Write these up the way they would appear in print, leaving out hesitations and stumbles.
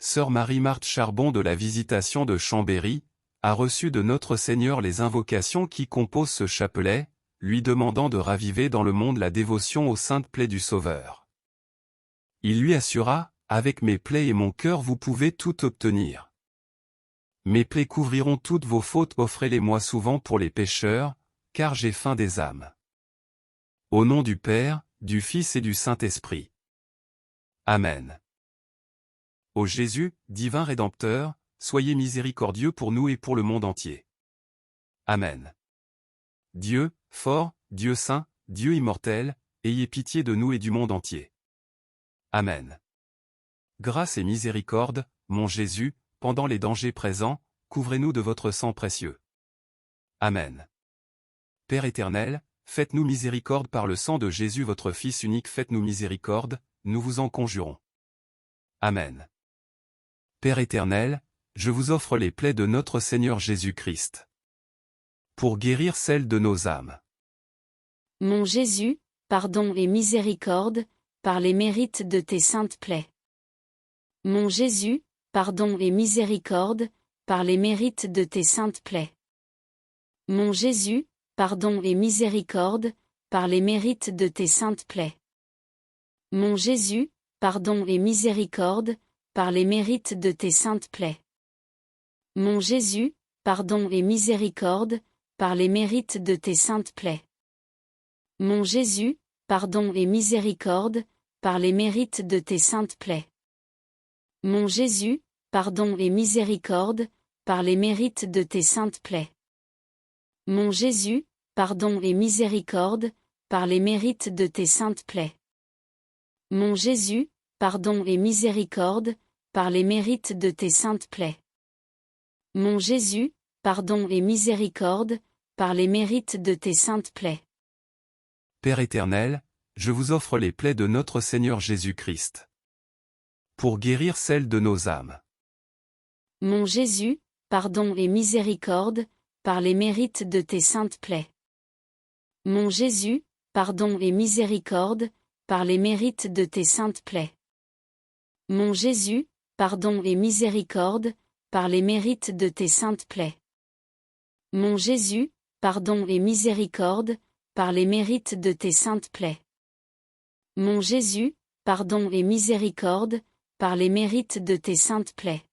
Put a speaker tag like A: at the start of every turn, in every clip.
A: sœur Marie-Marthe Charbon de la Visitation de Chambéry, a reçu de notre Seigneur les invocations qui composent ce chapelet, lui demandant de raviver dans le monde la dévotion aux saintes plaies du Sauveur. Il lui assura, « Avec mes plaies et mon cœur vous pouvez tout obtenir. Mes plaies couvriront toutes vos fautes, offrez-les-moi souvent pour les pécheurs, car j'ai faim des âmes. Au nom du Père, du Fils et du Saint-Esprit. Amen. Ô Jésus, divin Rédempteur, soyez miséricordieux pour nous et pour le monde entier. Amen. Dieu, fort, Dieu saint, Dieu immortel, ayez pitié de nous et du monde entier. Amen. Grâce et miséricorde, mon Jésus, pendant les dangers présents, couvrez-nous de votre sang précieux. Amen. Père éternel, faites-nous miséricorde par le sang de Jésus votre Fils unique, faites-nous miséricorde, nous vous en conjurons. Amen. Père éternel, je vous offre les plaies de notre Seigneur Jésus-Christ, pour guérir celles de nos âmes.
B: Mon Jésus, pardon et miséricorde, par les mérites de tes saintes plaies. Mon Jésus, pardon et miséricorde, par les mérites de tes saintes plaies. Mon Jésus, pardon et miséricorde, par les mérites de tes saintes plaies. Mon Jésus, pardon et miséricorde, par les mérites de tes saintes plaies. Mon Jésus, pardon et miséricorde, par les mérites de tes saintes plaies. Mon Jésus, pardon et miséricorde, par les mérites de tes saintes plaies. Mon Jésus, pardon et miséricorde, par les mérites de tes saintes plaies. Mon Jésus, pardon et miséricorde, par les mérites de tes saintes plaies. Mon Jésus, pardon et miséricorde, par les mérites de tes saintes plaies. Mon Jésus, pardon et miséricorde, par les mérites de tes saintes plaies.
A: Père éternel, je vous offre les plaies de notre Seigneur Jésus-Christ, pour guérir celles de nos âmes.
B: Mon Jésus, pardon et miséricorde, par les mérites de tes saintes plaies. Mon Jésus, pardon et miséricorde, par les mérites de tes saintes plaies. Mon Jésus, pardon et miséricorde, par les mérites de tes saintes plaies. Mon Jésus, pardon et miséricorde, par les mérites de tes saintes plaies. Mon Jésus, pardon et miséricorde, par les mérites de tes saintes plaies.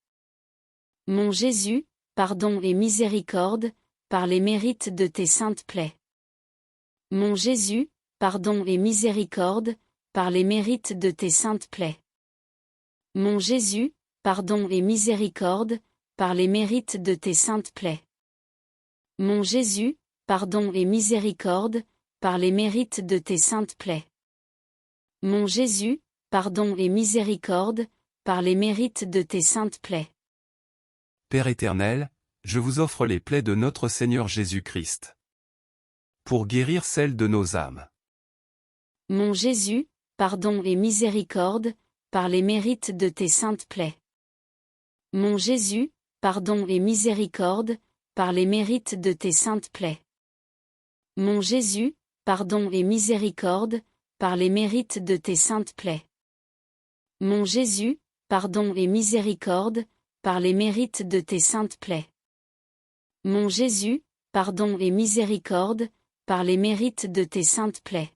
B: Mon Jésus, pardon et miséricorde, par les mérites de tes saintes plaies. Mon Jésus, pardon et miséricorde, par les mérites de tes saintes plaies. Mon Jésus, pardon et miséricorde, par les mérites de tes saintes plaies. Mon Jésus, pardon et miséricorde, par les mérites de tes saintes plaies. Mon Jésus, pardon et miséricorde, par les mérites de tes saintes plaies.
A: Père éternel, je vous offre les plaies de notre Seigneur Jésus-Christ, pour guérir celles de nos âmes.
B: Mon Jésus, pardon et miséricorde, par les mérites de tes saintes plaies. Mon Jésus, pardon et miséricorde, par les mérites de tes saintes plaies. Mon Jésus, pardon et miséricorde, par les mérites de tes saintes plaies. Mon Jésus, pardon et miséricorde, par les mérites de tes saintes plaies. Mon Jésus, pardon et miséricorde, par les mérites de tes saintes plaies.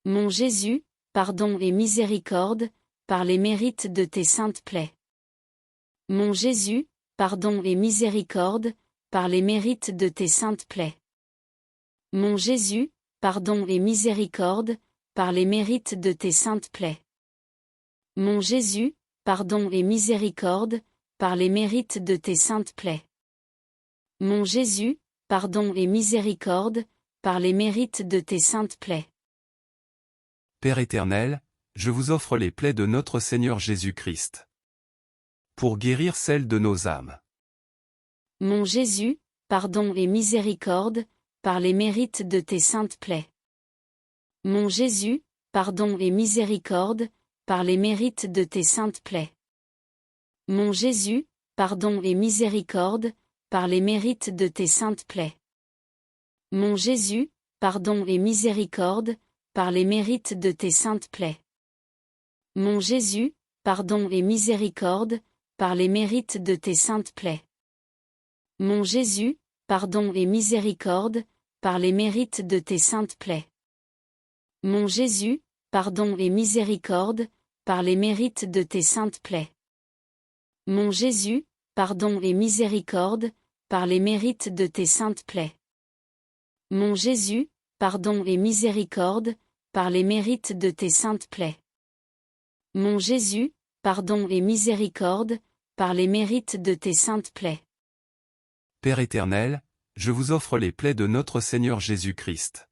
B: Mon Jésus, pardon et miséricorde, par les mérites de tes saintes plaies. Mon Jésus, pardon et miséricorde, par les mérites de tes saintes plaies. Mon Jésus, pardon et miséricorde, par les mérites de tes saintes plaies. Mon Jésus, pardon et miséricorde, par les mérites de tes saintes plaies. Mon Jésus, pardon et miséricorde, par les mérites de tes saintes plaies.
A: Père éternel, je vous offre les plaies de notre Seigneur Jésus-Christ, pour guérir celles de nos âmes.
B: Mon Jésus, pardon et miséricorde, par les mérites de tes saintes plaies. Mon Jésus, pardon et miséricorde, par les mérites de tes saintes plaies. Mon Jésus, pardon et miséricorde, par les mérites de tes saintes plaies. Mon Jésus, pardon et miséricorde, par les mérites de tes saintes plaies. Mon Jésus, pardon et miséricorde, par les mérites de tes saintes plaies. Mon Jésus, pardon et miséricorde, par les mérites de tes saintes plaies. Mon Jésus, pardon et miséricorde, par les mérites de tes saintes plaies. Mon Jésus, pardon et miséricorde, par les mérites de tes saintes plaies. Mon Jésus, pardon et miséricorde, par les mérites de tes saintes plaies. Mon Jésus, pardon et miséricorde, par les mérites de tes saintes plaies.
A: Père éternel, je vous offre les plaies de notre Seigneur Jésus-Christ.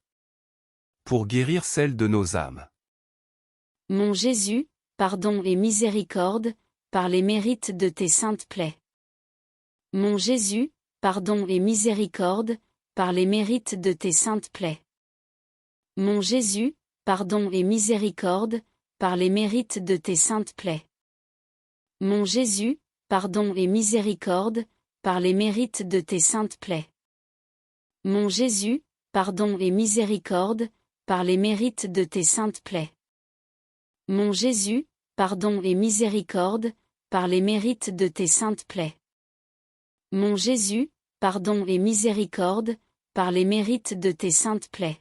A: Pour guérir celles de nos âmes.
B: Mon Jésus, pardon et miséricorde, par les mérites de tes saintes plaies. Mon Jésus, pardon et miséricorde, par les mérites de tes saintes plaies. Mon Jésus, pardon et miséricorde, par les mérites de tes saintes plaies. Mon Jésus, pardon et miséricorde, par les mérites de tes saintes plaies. Mon Jésus, pardon et miséricorde, par les mérites de tes saintes plaies. Mon Jésus, pardon et miséricorde, par les mérites de tes saintes plaies. Mon Jésus, pardon et miséricorde, par les mérites de tes saintes plaies.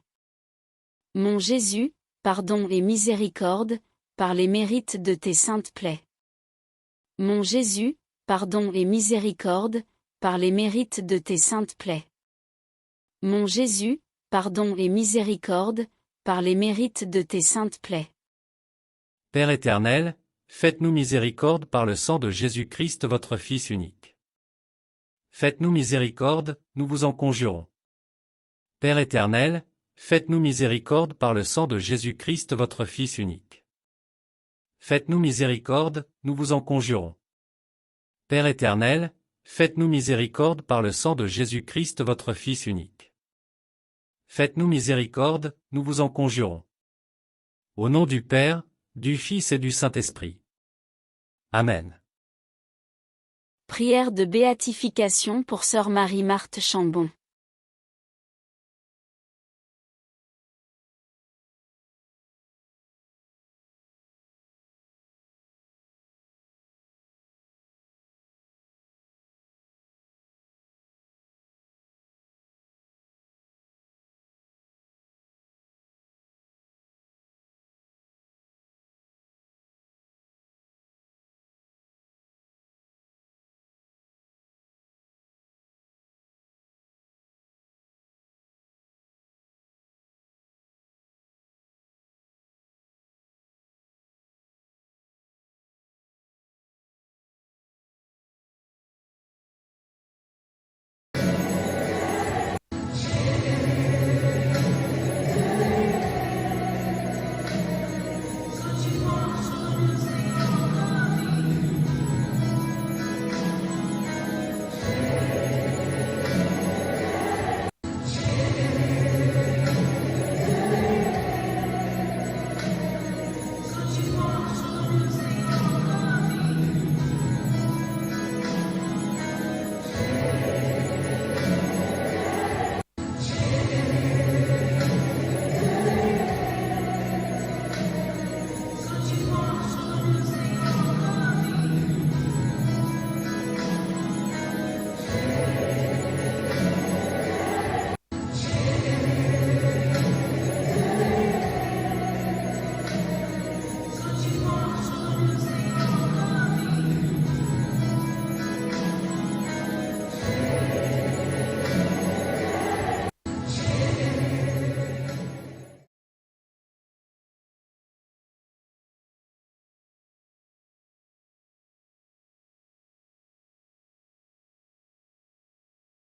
B: Mon Jésus, pardon et miséricorde, par les mérites de tes saintes plaies. Mon Jésus, pardon et miséricorde, par les mérites de tes saintes plaies. Mon Jésus, pardon et miséricorde, par les mérites de tes saintes plaies.
C: Père éternel, faites-nous miséricorde par le sang de Jésus-Christ votre Fils unique. Faites-nous miséricorde, nous vous en conjurons. Père éternel, faites-nous miséricorde par le sang de Jésus-Christ votre Fils unique. Faites-nous miséricorde, nous vous en conjurons. Père éternel, faites-nous miséricorde par le sang de Jésus-Christ votre Fils unique. Faites-nous miséricorde, nous vous en conjurons. Au nom du Père, du Fils et du Saint-Esprit. Amen.
B: Prière de béatification pour sœur Marie-Marthe Chambon.